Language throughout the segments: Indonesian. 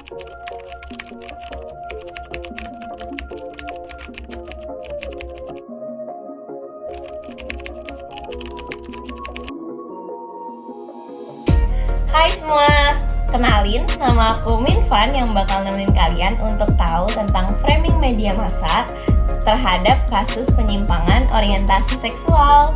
Hai semua, kenalin nama aku Minvan yang bakal nemenin kalian untuk tahu tentang framing media massa terhadap kasus penyimpangan orientasi seksual.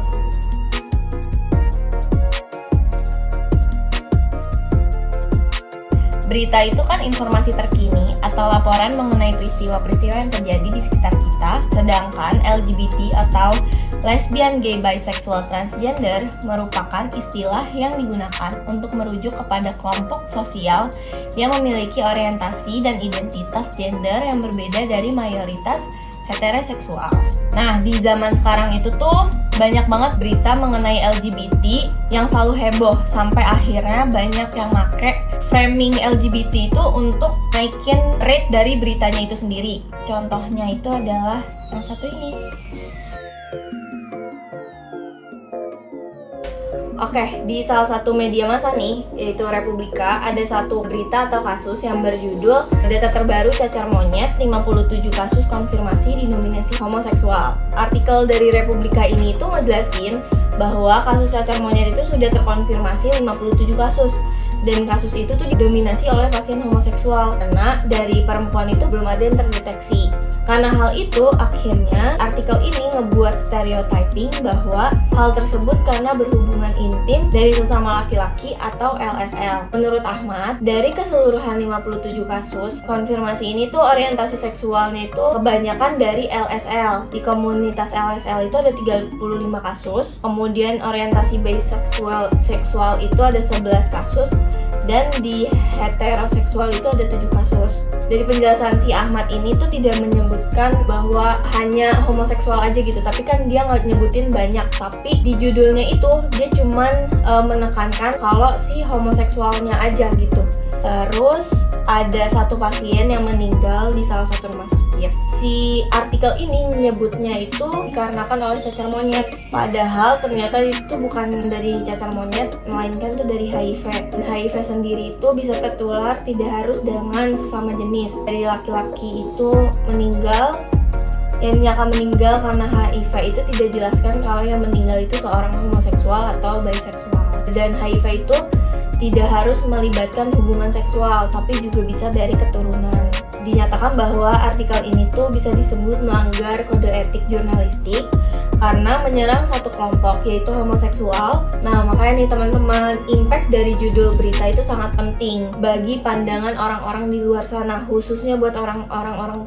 Berita itu kan informasi terkini atau laporan mengenai peristiwa-peristiwa yang terjadi di sekitar kita, sedangkan LGBT atau lesbian, gay, bisexual, transgender merupakan istilah yang digunakan untuk merujuk kepada kelompok sosial yang memiliki orientasi dan identitas gender yang berbeda dari mayoritas heteroseksual. Nah, di zaman sekarang itu tuh banyak banget berita mengenai LGBT yang selalu heboh sampai akhirnya banyak yang make framing LGBT itu untuk naikin rate dari beritanya itu sendiri. Contohnya itu adalah yang satu ini. Oke, di salah satu media massa nih, yaitu Republika, ada satu berita atau kasus yang berjudul Data Terbaru Cacar Monyet, 57 kasus konfirmasi dinominasi homoseksual. Artikel dari Republika ini itu ngejelasin bahwa kasus cacar monyet itu sudah terkonfirmasi 57 kasus. Dan kasus itu tuh didominasi oleh pasien homoseksual karena dari perempuan itu belum ada yang terdeteksi. Karena hal itu, akhirnya artikel ini ngebuat stereotyping bahwa hal tersebut karena berhubungan intim dari sesama laki-laki atau LSL. Menurut Ahmad, dari keseluruhan 57 kasus, konfirmasi ini tuh orientasi seksualnya itu kebanyakan dari LSL. Di komunitas LSL itu ada 35 kasus, kemudian orientasi bisexual seksual itu ada 11 kasus, dan di heteroseksual itu ada 7 kasus. Dari penjelasan si Ahmad ini tuh tidak menyebutkan bahwa hanya homoseksual aja gitu, tapi kan dia nggak nyebutin banyak, tapi di judulnya itu dia cuman menekankan kalau si homoseksualnya aja gitu. Terus ada satu pasien yang meninggal di salah satu rumah sakit. Si artikel ini menyebutnya itu dikarenakan oleh cacar monyet, padahal ternyata itu bukan dari cacar monyet, melainkan itu dari HIV. Dan HIV sendiri itu bisa tertular tidak harus dengan sesama jenis. Dari laki-laki itu meninggal, yang dinyatakan meninggal karena HIV itu tidak dijelaskan kalau yang meninggal itu seorang homoseksual atau biseksual. Dan HIV itu tidak harus melibatkan hubungan seksual, tapi juga bisa dari keturunan. Dinyatakan bahwa artikel ini tuh bisa disebut melanggar kode etik jurnalistik karena menyerang satu kelompok, yaitu homoseksual. Nah, makanya nih teman-teman, impact dari judul berita itu sangat penting bagi pandangan orang-orang di luar sana, khususnya buat orang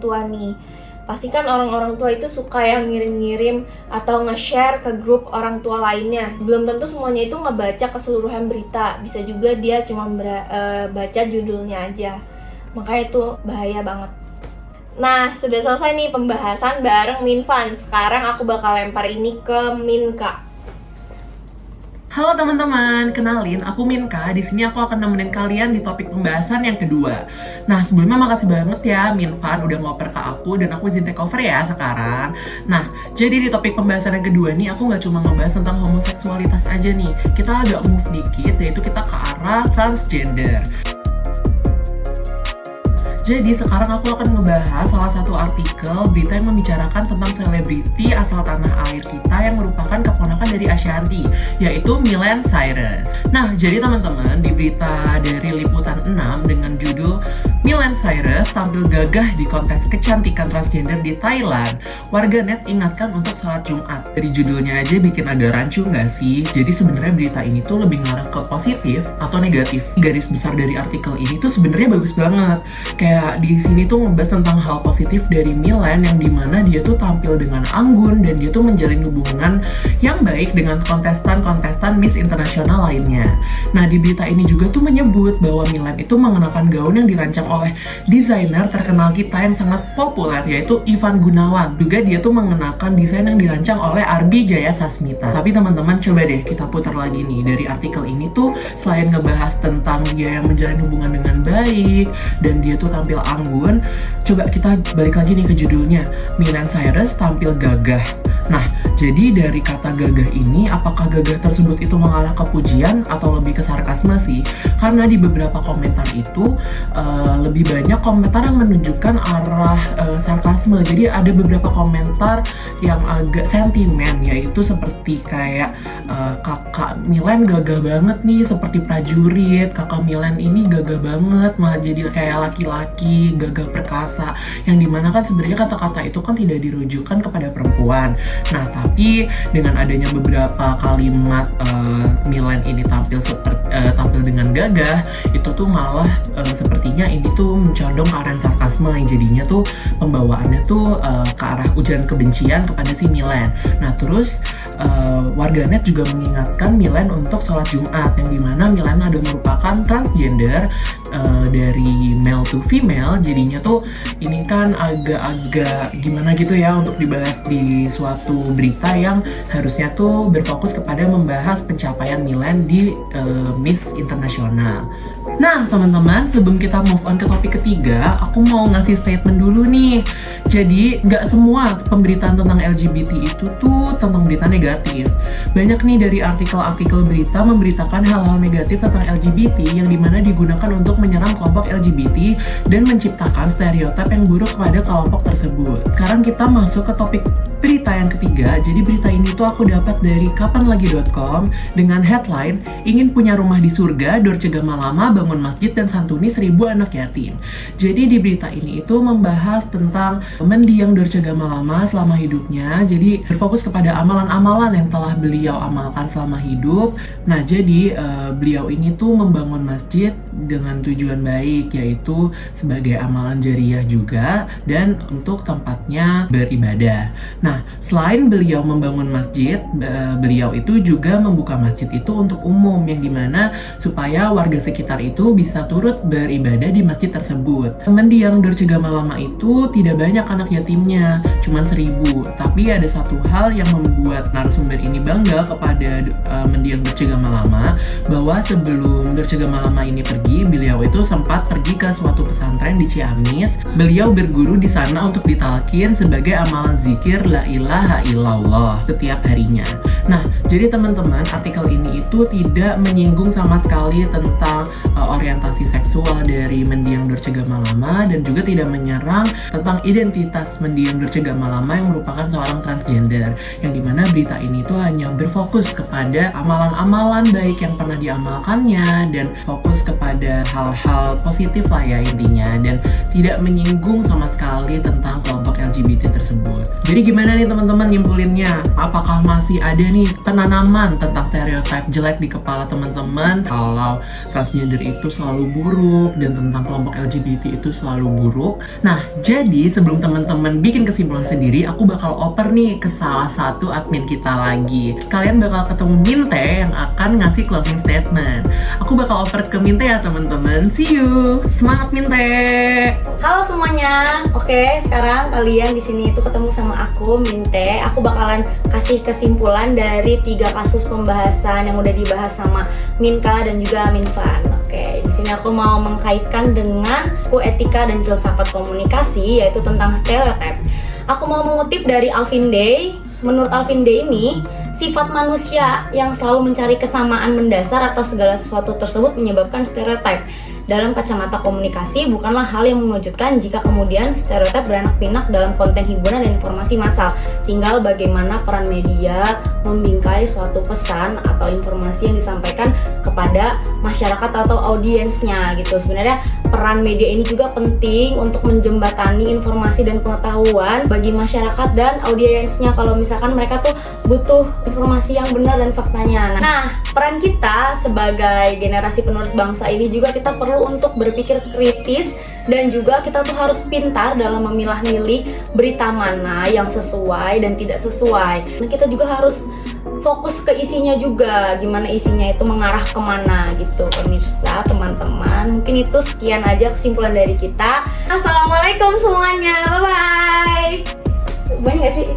tua nih. Pastikan orang-orang tua itu suka yang ngirim-ngirim atau nge-share ke grup orang tua lainnya. Belum tentu semuanya itu ngebaca keseluruhan berita, bisa juga dia cuma baca judulnya aja. Makanya itu bahaya banget. Nah, sudah selesai nih pembahasan bareng Minvan. Sekarang aku bakal lempar ini ke Minka. Halo teman-teman, kenalin aku Minka. Di sini aku akan nemenin kalian di topik pembahasan yang kedua. Nah, sebelumnya makasih banget ya Minvan udah ngoper ke aku dan aku izin take over ya sekarang. Nah, jadi di topik pembahasan yang kedua nih aku nggak cuma ngebahas tentang homoseksualitas aja nih. Kita agak move dikit, yaitu kita ke arah transgender. Jadi sekarang aku akan ngebahas salah satu artikel berita yang membicarakan tentang selebriti asal tanah air kita yang merupakan keponakan dari Ashanti, yaitu Miley Cyrus. Nah, jadi teman-teman, di berita dari Liputan 6 dengan judul Miley Cyrus tampil gagah di kontes kecantikan transgender di Thailand, warganet ingatkan untuk sholat Jumat. Dari judulnya aja bikin agak rancu nggak sih? Jadi sebenarnya berita ini tuh lebih ngarah ke positif atau negatif. Garis besar dari artikel ini tuh sebenarnya bagus banget. Kayak di sini tuh ngebahas tentang hal positif dari Milan yang dimana dia tuh tampil dengan anggun dan dia tuh menjalin hubungan yang baik dengan kontestan-kontestan Miss Internasional lainnya. Nah, di berita ini juga tuh menyebut bahwa Milan itu mengenakan gaun yang dirancang oleh desainer terkenal kita yang sangat populer, yaitu Ivan Gunawan. Juga dia tuh mengenakan desain yang dirancang oleh Arbi Jaya Sasmita. Tapi teman-teman, coba deh kita putar lagi nih. Dari artikel ini tuh selain ngebahas tentang dia yang menjalin hubungan dengan baik dan dia tuh tampil anggun, coba kita balik lagi nih ke judulnya. Miley Cyrus tampil gagah. Nah, Jadi dari kata gagah ini, apakah gagah tersebut itu mengarah ke pujian atau lebih ke sarkasme sih? Karena di beberapa komentar itu lebih banyak komentar yang menunjukkan arah sarkasme. Jadi ada beberapa komentar yang agak sentimen, yaitu seperti kayak kakak Milen gagah banget nih seperti prajurit, kakak Milen ini gagah banget malah jadi kayak laki-laki, gagah perkasa, yang dimana kan sebenarnya kata-kata itu kan tidak dirujukan kepada perempuan. Nah, tapi dengan adanya beberapa kalimat Milen ini tampil dengan gagah, itu tuh malah sepertinya ini tuh mencondong ke arah sarkasme, yang jadinya tuh pembawaannya tuh ke arah ujaran kebencian kepada si Milen. Nah, terus warganet juga mengingatkan Milen untuk sholat Jumat, yang dimana Milen ada merupakan transgender dari male to female. Jadinya tuh ini kan agak-agak gimana gitu ya untuk dibahas di suatu berita yang harusnya tuh berfokus kepada membahas pencapaian Milen di Miss Internasional. Nah teman-teman, sebelum kita move on ke topik ketiga, aku mau ngasih statement dulu nih. Jadi nggak semua pemberitaan tentang LGBT itu tuh tentang berita negatif. Banyak nih dari artikel-artikel berita memberitakan hal-hal negatif tentang LGBT yang dimana digunakan untuk menyerang kelompok LGBT dan menciptakan stereotip yang buruk kepada kelompok tersebut. Sekarang kita masuk ke topik berita yang ketiga. Jadi berita ini tuh aku dapat dari kapanlagi.com dengan headline "Ingin punya rumah di surga, Dorce Gamalama bangun masjid dan santuni 1000 anak yatim". Jadi di berita ini itu membahas tentang mendiang Dorce Gamalama selama hidupnya. Jadi berfokus kepada amalan-amalan yang telah beliau amalkan selama hidup. Nah, jadi beliau ini tuh membangun masjid dengan tujuan baik, yaitu sebagai amalan jariah juga dan untuk tempatnya beribadah. Nah, selain beliau membangun masjid, beliau itu juga membuka masjid itu untuk umum, yang dimana supaya warga sekitar itu bisa turut beribadah di masjid tersebut. Mendiang Dorce Gamalama itu tidak banyak anak yatimnya, cuman 1000. Tapi ada satu hal yang membuat narasumber ini bangga kepada mendiang Dorce Gamalama, bahwa sebelum Dorce Gamalama ini pergi, beliau itu sempat pergi ke suatu pesantren di Ciamis. Beliau berguru di sana untuk ditalkin sebagai amalan zikir la ilaha illallah setiap harinya. Nah, jadi teman-teman, artikel ini itu tidak menyinggung sama sekali tentang orientasi seksual dari mendiang Dorce Gamalama dan juga tidak menyerang tentang identitas mendiang Dorce Gamalama yang merupakan seorang transgender, yang dimana berita ini tuh hanya berfokus kepada amalan-amalan baik yang pernah diamalkannya dan fokus kepada hal-hal positif lah ya intinya, dan tidak menyinggung sama sekali tentang kelompok LGBT tersebut. Jadi gimana nih teman-teman nyimpulinnya? Apakah masih ada nih penanaman tentang stereotip jelek di kepala teman-teman kalau transgender itu selalu buruk dan tentang kelompok LGBT itu selalu buruk? Nah, jadi sebelum teman-teman bikin kesimpulan sendiri, aku bakal oper nih ke salah satu admin kita lagi. Kalian bakal ketemu Minte yang akan ngasih closing statement. Aku bakal oper ke Minte ya teman-teman. See you. Semangat Minte. Halo semuanya. Oke, sekarang kalian di sini itu ketemu sama aku Minte. Aku bakalan kasih kesimpulan dari 3 kasus pembahasan yang udah dibahas sama Minka dan juga Minfan. Oke, di sini aku mau mengkaitkan dengan etika dan filsafat komunikasi, yaitu tentang stereotip. Aku mau mengutip dari Alvin Day. Menurut Alvin Day ini, sifat manusia yang selalu mencari kesamaan mendasar atas segala sesuatu tersebut menyebabkan stereotip. Dalam kacamata komunikasi, bukanlah hal yang mengejutkan jika kemudian stereotip beranak pinak dalam konten hiburan dan informasi massal. Tinggal bagaimana peran media membingkai suatu pesan atau informasi yang disampaikan kepada masyarakat atau audiensnya gitu. Sebenarnya peran media ini juga penting untuk menjembatani informasi dan pengetahuan bagi masyarakat dan audiensnya kalau misalkan mereka tuh butuh informasi yang benar dan faktanya. Nah, peran kita sebagai generasi penerus bangsa ini juga kita perlu untuk berpikir kritis dan juga kita tuh harus pintar dalam memilah-milih berita mana yang sesuai dan tidak sesuai. Nah, kita juga harus fokus ke isinya juga, gimana isinya itu mengarah kemana gitu pemirsa, teman-teman. Mungkin itu sekian aja kesimpulan dari kita. Assalamualaikum semuanya, bye-bye. Banyak gak sih?